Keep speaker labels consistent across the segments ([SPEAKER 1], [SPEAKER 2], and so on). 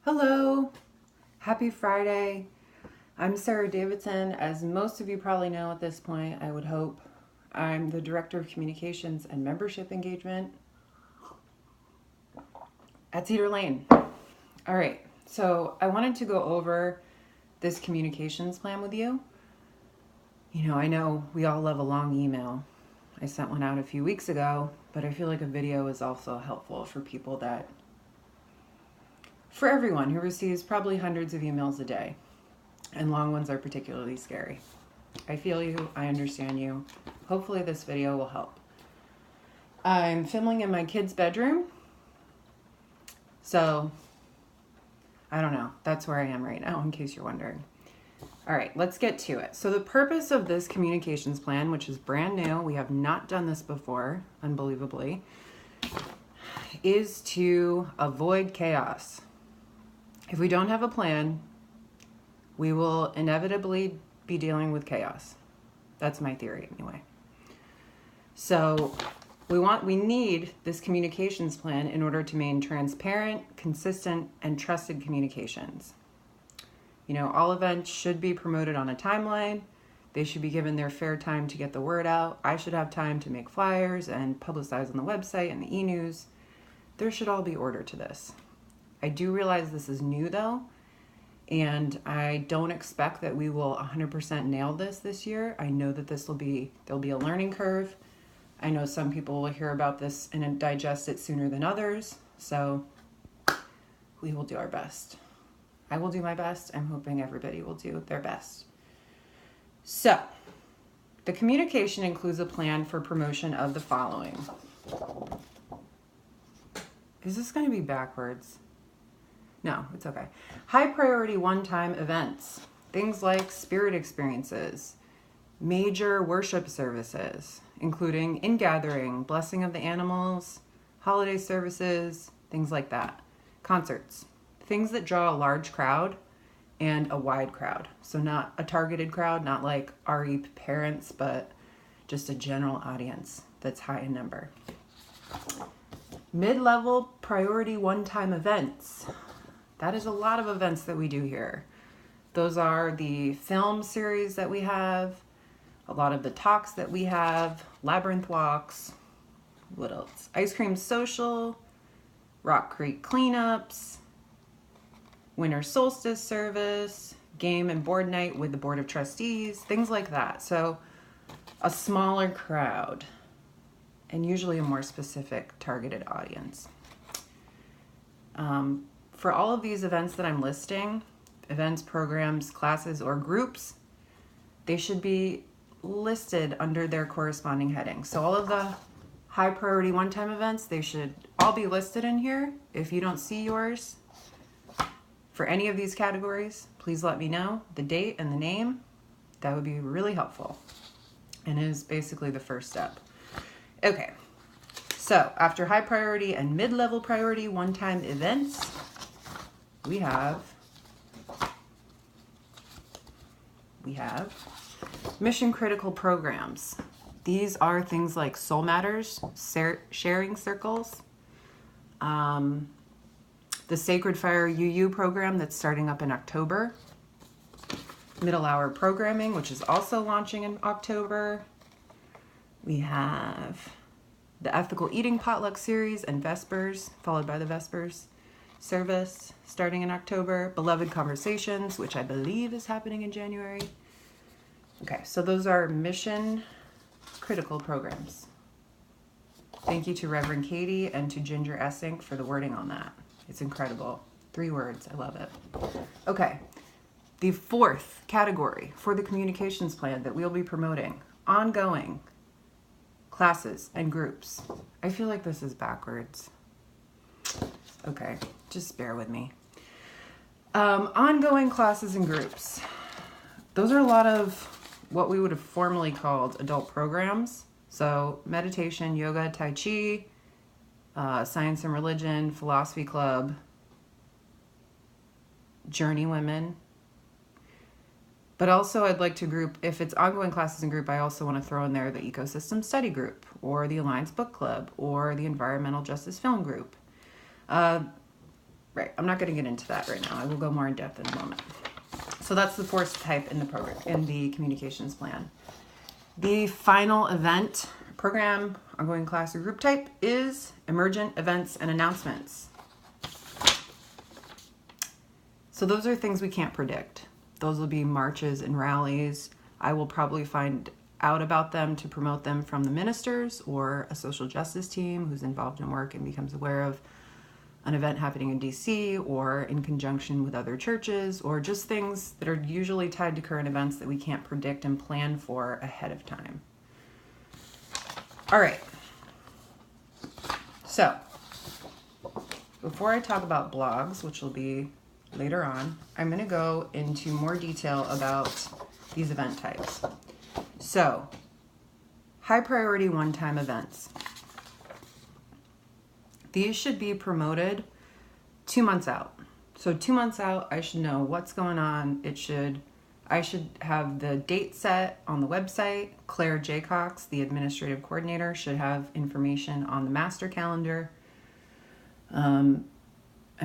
[SPEAKER 1] Hello, happy Friday. I'm Sara Davidson. As most of you probably know at this point, I would hope, I'm the Director of Communications and Membership Engagement at Cedar Lane. All right, so I wanted to go over this communications plan with you. I know we all love a long email. I sent one out a few weeks ago, but I feel like a video is also helpful for everyone who receives probably hundreds of emails a day, and long ones are particularly scary. I feel you, I understand you. Hopefully this video will help. I'm filming in my kid's bedroom, so I don't know. That's where I am right now, in case you're wondering. All right, let's get to it. So the purpose of this communications plan, which is brand new, we have not done this before, unbelievably, is to avoid chaos. If we don't have a plan, we will inevitably be dealing with chaos. That's my theory anyway. So we need this communications plan in order to maintain transparent, consistent, and trusted communications. All events should be promoted on a timeline. They should be given their fair time to get the word out. I should have time to make flyers and publicize on the website and the e-news. There should all be order to this. I do realize this is new though, and I don't expect that we will 100% nail this year. I know that there'll be a learning curve. I know some people will hear about this and digest it sooner than others, so we will do our best. I will do my best. I'm hoping everybody will do their best. So, the communication includes a plan for promotion of the following. Is this going to be backwards? No, it's okay. High priority one-time events. Things like spirit experiences, major worship services, including in-gathering, blessing of the animals, holiday services, things like that. Concerts. Things that draw a large crowd and a wide crowd. So not a targeted crowd, not like RE parents, but just a general audience that's high in number. Mid-level priority one-time events. That is a lot of events that we do here. Those are the film series that we have, a lot of the talks that we have, labyrinth walks, what else? Ice cream social, Rock Creek cleanups, winter solstice service, game and board night with the board of trustees, things like that. So a smaller crowd and usually a more specific targeted audience. For all of these events that I'm listing, events, programs, classes, or groups, they should be listed under their corresponding heading. So all of the high priority one-time events, they should all be listed in here. If you don't see yours for any of these categories, please let me know the date and the name. That would be really helpful and is basically the first step. Okay, so after high priority and mid-level priority one-time events, we have mission critical programs. These are things like Soul Matters, sharing circles, the Sacred Fire UU program that's starting up in October, middle hour programming, which is also launching in October. We have the Ethical Eating Potluck series and Vespers, followed by the Vespers service starting in October. Beloved Conversations, which I believe is happening in January. Okay, so those are mission critical programs. Thank you to Reverend Katie and to Ginger Essink for the wording on that. It's incredible. 3 words. I love it. Okay, the fourth category for the communications plan that we'll be promoting, ongoing classes and groups. I feel like this is backwards. Okay, just bear with me. Ongoing classes and groups. Those are a lot of what we would have formerly called adult programs. So meditation, yoga, tai chi, science and religion, philosophy club, journey women. But also I'd like to group, if it's ongoing classes and group, I also want to throw in there the ecosystem study group or the Alliance book club or the environmental justice film group. Right, I'm not going to get into that right now. I will go more in depth in a moment. So that's the fourth type in the program, in the communications plan. The final event, program, ongoing class, or group type is emergent events and announcements. So those are things we can't predict. Those will be marches and rallies. I will probably find out about them to promote them from the ministers or a social justice team who's involved in work and becomes aware of an event happening in DC or in conjunction with other churches, or just things that are usually tied to current events that we can't predict and plan for ahead of time. All right. So before I talk about blogs, which will be later on, I'm going to go into more detail about these event types. So, high priority one-time events. These should be promoted 2 months out. So 2 months out, I should know what's going on. I should have the date set on the website. Claire J. Cox, the administrative coordinator, should have information on the master calendar. I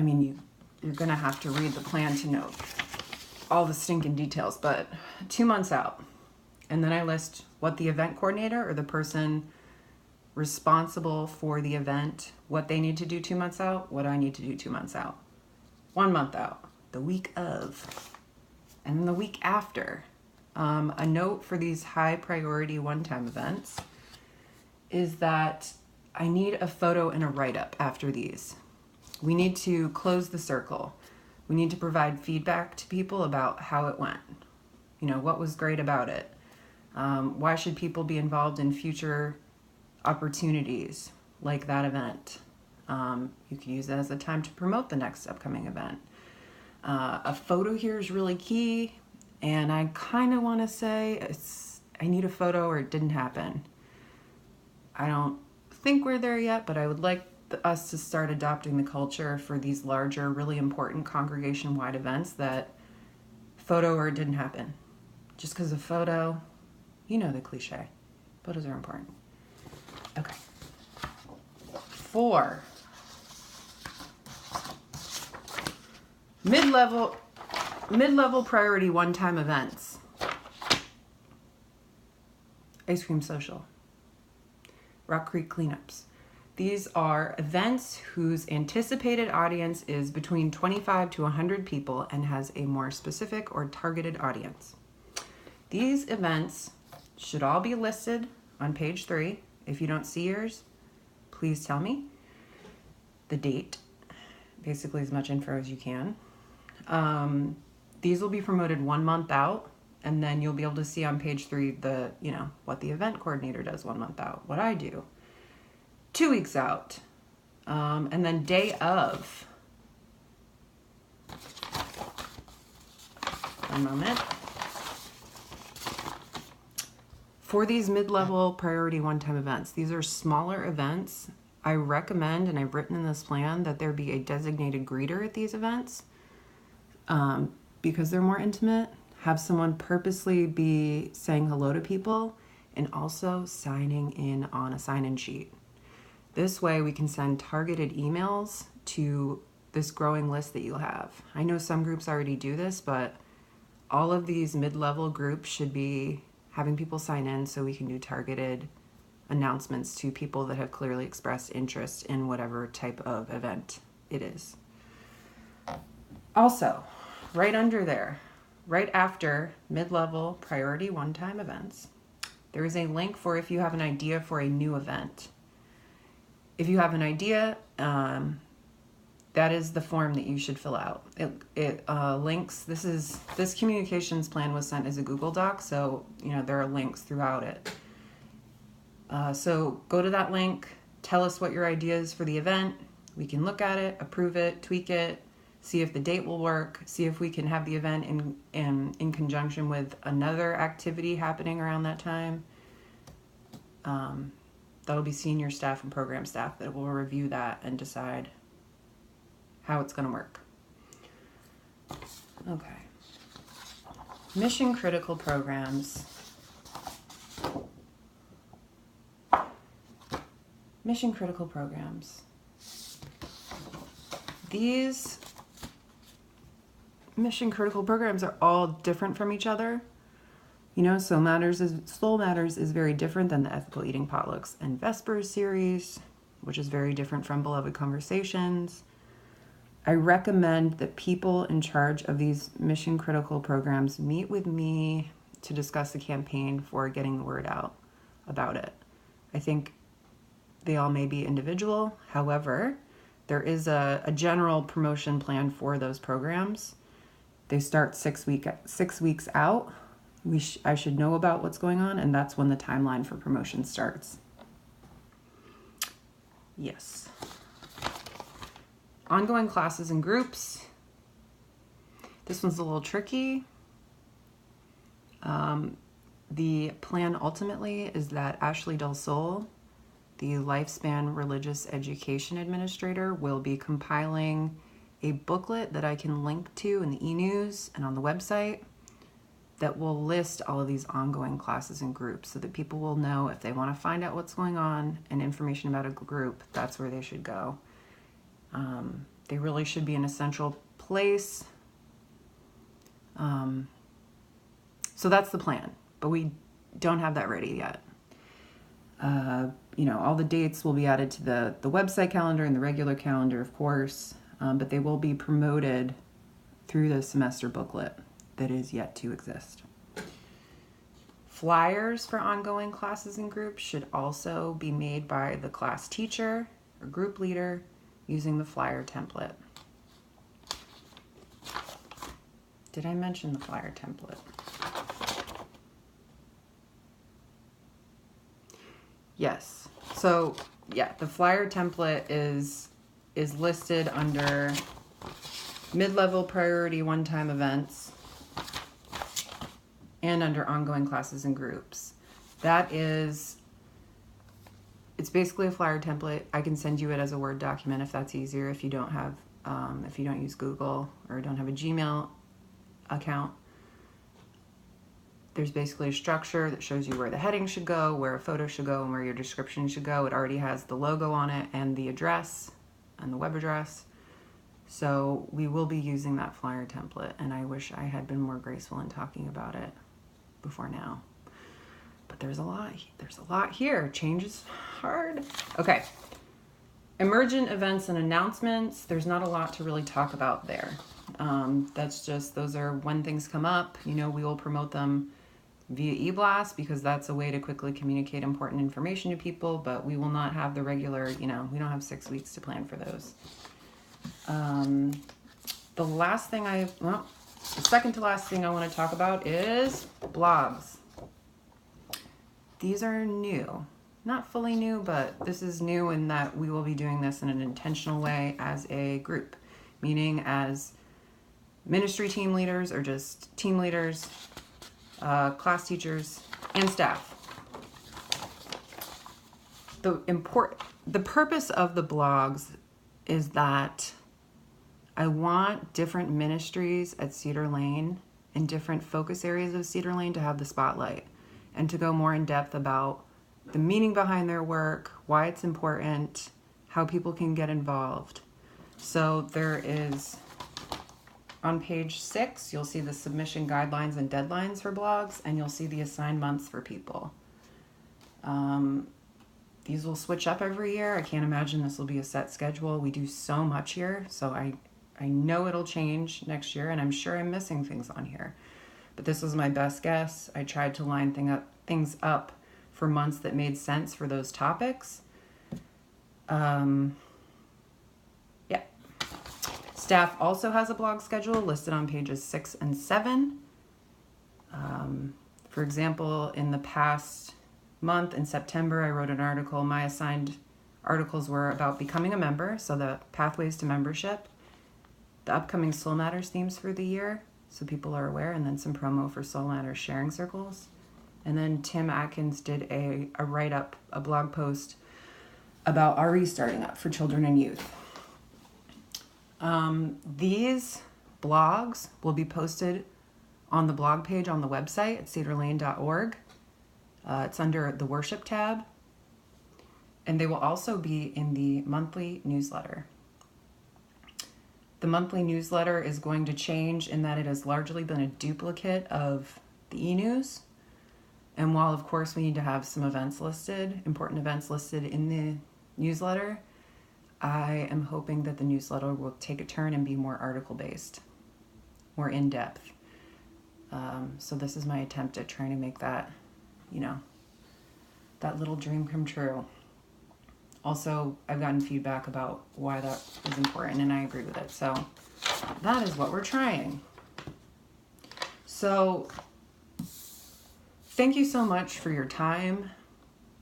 [SPEAKER 1] mean, you're going to have to read the plan to know all the stinking details, but 2 months out. And then I list what the event coordinator or the person responsible for the event, what they need to do 2 months out, what I need to do 2 months out. 1 month out, the week of, and then the week after. A note for these high priority one-time events is that I need a photo and a write-up after these. We need to close the circle. We need to provide feedback to people about how it went. You know, what was great about it? Why should people be involved in future opportunities like that event? You can use that as a time to promote the next upcoming event. A photo here is really key, and I kind of want to say I need a photo or it didn't happen. I don't think we're there yet, but I would like us to start adopting the culture for these larger, really important congregation-wide events that photo or it didn't happen. Just because a photo, you know the cliche. Photos are important. Okay. 4. Mid-level priority one-time events. Ice cream social. Rock Creek cleanups. These are events whose anticipated audience is between 25 to 100 people and has a more specific or targeted audience. These events should all be listed on page 3. If you don't see yours, please tell me. The date, basically as much info as you can. These will be promoted 1 month out, and then you'll be able to see on page 3 what the event coordinator does 1 month out, what I do. 2 weeks out, and then day of. One moment. For these mid-level priority one-time events, these are smaller events. I recommend, and I've written in this plan, that there be a designated greeter at these events because they're more intimate. Have someone purposely be saying hello to people and also signing in on a sign-in sheet. This way we can send targeted emails to this growing list that you'll have. I know some groups already do this, but all of these mid-level groups should be having people sign in so we can do targeted announcements to people that have clearly expressed interest in whatever type of event it is. Also, right under there, right after mid-level priority one-time events, there is a link for if you have an idea for a new event. If you have an idea, that is the form that you should fill out. It links. This communications plan was sent as a Google Doc, so there are links throughout it. So go to that link. Tell us what your idea is for the event. We can look at it, approve it, tweak it, see if the date will work, see if we can have the event in conjunction with another activity happening around that time. That'll be senior staff and program staff that will review that and decide how it's going to work. Okay. Mission critical programs. Mission critical programs. These mission critical programs are all different from each other. You know, Soul Matters is very different than the Ethical Eating Potlucks and Vespers series, which is very different from Beloved Conversations. I recommend that people in charge of these mission critical programs meet with me to discuss the campaign for getting the word out about it. I think they all may be individual. However, there is a general promotion plan for those programs. They start 6 weeks out. I should know about what's going on, and that's when the timeline for promotion starts. Yes. Ongoing classes and groups. This one's a little tricky. The plan ultimately is that Ashley Del Sol, the Lifespan Religious Education Administrator, will be compiling a booklet that I can link to in the e-news and on the website that will list all of these ongoing classes and groups so that people will know if they want to find out what's going on and information about a group, that's where they should go. They really should be an essential place. So that's the plan, but we don't have that ready yet. You know, all the dates will be added to the website calendar and the regular calendar, of course, but they will be promoted through the semester booklet that is yet to exist. Flyers for ongoing classes and groups should also be made by the class teacher or group leader using the flyer template. Did I mention the flyer template? Yes. So yeah, the flyer template is listed under mid-level priority one-time events and under ongoing classes and groups. It's basically a flyer template. I can send you it as a Word document if that's easier, if you don't use Google or don't have a Gmail account. There's basically a structure that shows you where the heading should go, where a photo should go, and where your description should go. It already has the logo on it and the address and the web address. So we will be using that flyer template, and I wish I had been more graceful in talking about it before now. But there's a lot here. Change is hard. Okay. Emergent events and announcements. There's not a lot to really talk about there. Those are when things come up. You know, we will promote them via e-blast because that's a way to quickly communicate important information to people, but we will not have the regular, we don't have 6 weeks to plan for those. The second to last thing I want to talk about is blogs. These are new. Not fully new, but this is new in that we will be doing this in an intentional way as a group, meaning as ministry team leaders or just team leaders, class teachers, and staff. The purpose of the blogs is that I want different ministries at Cedar Lane and different focus areas of Cedar Lane to have the spotlight and to go more in depth about the meaning behind their work, why it's important, how people can get involved. So there is, on page 6, you'll see the submission guidelines and deadlines for blogs, and you'll see the assigned months for people. These will switch up every year. I can't imagine this will be a set schedule. We do so much here, so I know it'll change next year, and I'm sure I'm missing things on here. But this was my best guess. I tried to line things up for months that made sense for those topics. Staff also has a blog schedule listed on pages 6 and 7. For example, in the past month, in September, I wrote an article. My assigned articles were about becoming a member, so the pathways to membership, the upcoming Soul Matters themes for the year, so people are aware, and then some promo for Soul Matters sharing circles. And then Tim Atkins did a write-up, a blog post about RE starting up for children and youth. These blogs will be posted on the blog page on the website at cedarlane.org. It's under the worship tab. And they will also be in the monthly newsletter. The monthly newsletter is going to change in that it has largely been a duplicate of the e-news. And while, of course, we need to have some events listed, important events listed in the newsletter, I am hoping that the newsletter will take a turn and be more article-based, more in-depth. So this is my attempt at trying to make that, that little dream come true. Also, I've gotten feedback about why that is important, and I agree with it. So that is what we're trying. So thank you so much for your time.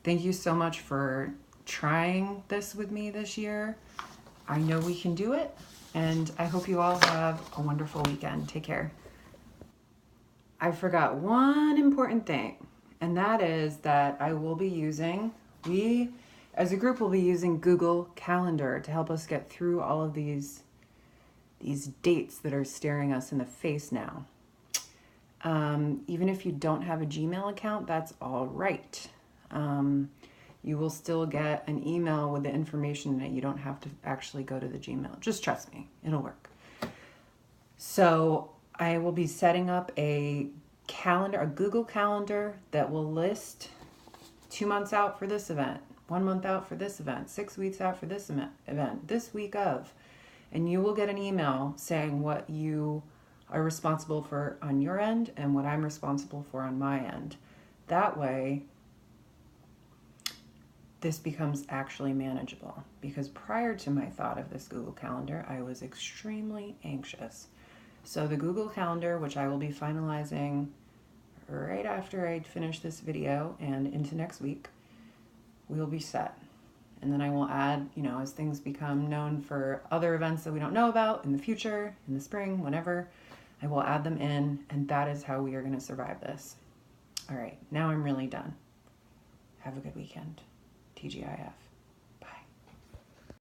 [SPEAKER 1] Thank you so much for trying this with me this year. I know we can do it, and I hope you all have a wonderful weekend. Take care. I forgot one important thing, and that is that I will be using, we as a group will be using Google Calendar to help us get through all of these dates that are staring us in the face now. Even if you don't have a Gmail account, that's all right. You will still get an email with the information that you don't have to actually go to the Gmail. Just trust me, it'll work. So I will be setting up a calendar, a Google Calendar that will list 2 months out for this event, 1 month out for this event, 6 weeks out for this event, this week of. And you will get an email saying what you are responsible for on your end and what I'm responsible for on my end. That way, this becomes actually manageable. Because prior to my thought of this Google Calendar, I was extremely anxious. So the Google Calendar, which I will be finalizing right after I finish this video and into next week, will be set. And then I will add, as things become known for other events that we don't know about in the future, in the spring, whenever, I will add them in, and that is how we are going to survive this. All right, now I'm really done. Have a good weekend. TGIF.